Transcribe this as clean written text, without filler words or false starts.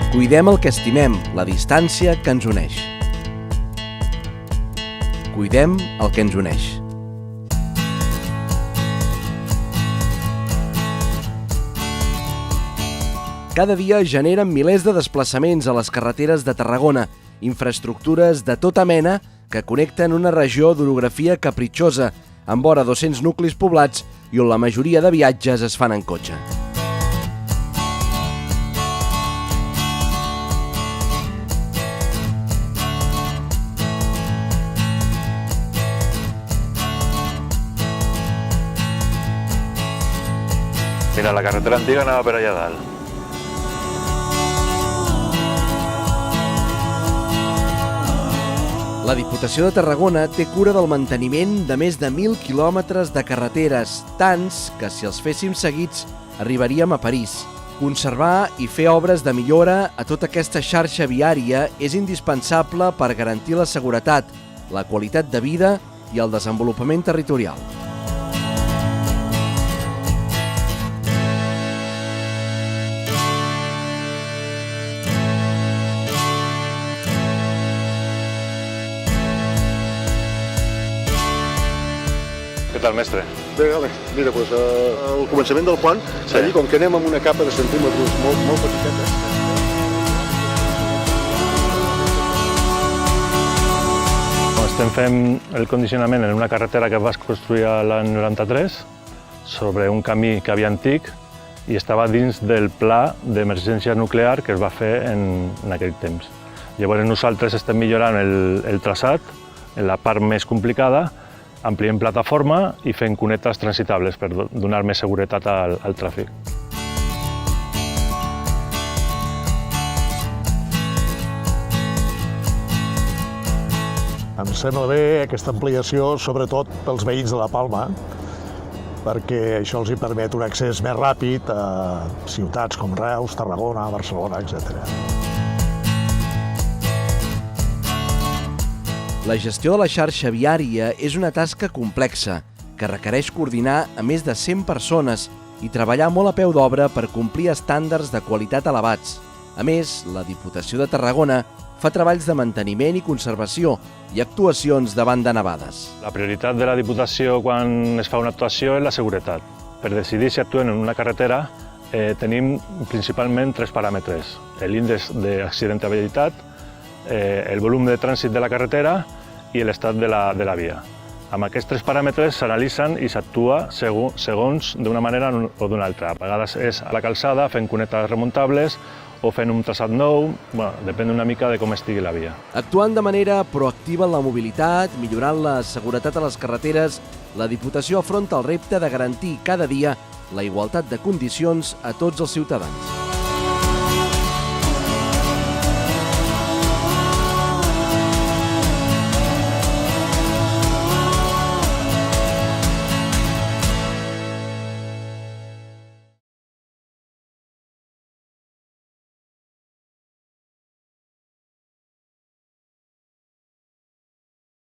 Cuidem el que estimem, la distància que ens uneix. Cuidem el que ens uneix. Cada dia generen milers de desplaçaments a les carreteres de Tarragona, infraestructures de tota mena que connecten una regió d'orografia capritxosa, amb vora 200 nuclis poblats i on la majoria de viatges es fan en cotxe. Mira, la carretera antiga anava per allà dalt. La Diputació de Tarragona té cura del manteniment de més de 1.000 quilòmetres de carreteres, tants que si els féssim seguits arribaríem a París. Conservar i fer obres de millora a tota aquesta xarxa viària és indispensable per garantir la seguretat, la qualitat de vida i el desenvolupament territorial. Què tal, mestre? Bé, mira, doncs, al començament del pont, allí, com que anem amb una capa de centímetres molt petiteta, Estem fent el condicionament en una carretera que es va construir l'any 93 sobre un camí que havia antic i estava dins del pla d'emergència nuclear que es va fer en aquell temps. Llavors nosaltres estem millorant el traçat en la part més complicada, ampliem plataforma i fent cunetes transitables per donar més seguretat al tràfic. em sembla bé aquesta ampliació, sobretot pels veïns de la Palma, perquè això els hi permet un accés més ràpid a ciutats com Reus, Tarragona, Barcelona, etc. La gestió de la xarxa viària és una tasca complexa que requereix coordinar a més de 100 persones i treballar molt a peu d'obra per complir estàndards de qualitat elevats. A més, la Diputació de Tarragona fa treballs de manteniment i conservació i actuacions davant de nevades. La prioritat de la Diputació quan es fa una actuació és la seguretat. Per decidir si actuem en una carretera tenim principalment 3 paràmetres: l'índex d'accidentabilitat, el volum de trànsit de la carretera i l'estat de la via. Amb aquests 3 paràmetres s'analitzen i s'actua segons d'una manera o d'una altra. A vegades és a la calçada, fent cunetes remuntables o fent un traçat nou, depèn una mica de com estigui la via. Actuant de manera proactiva en la mobilitat, millorant la seguretat a les carreteres, la Diputació afronta el repte de garantir cada dia la igualtat de condicions a tots els ciutadans.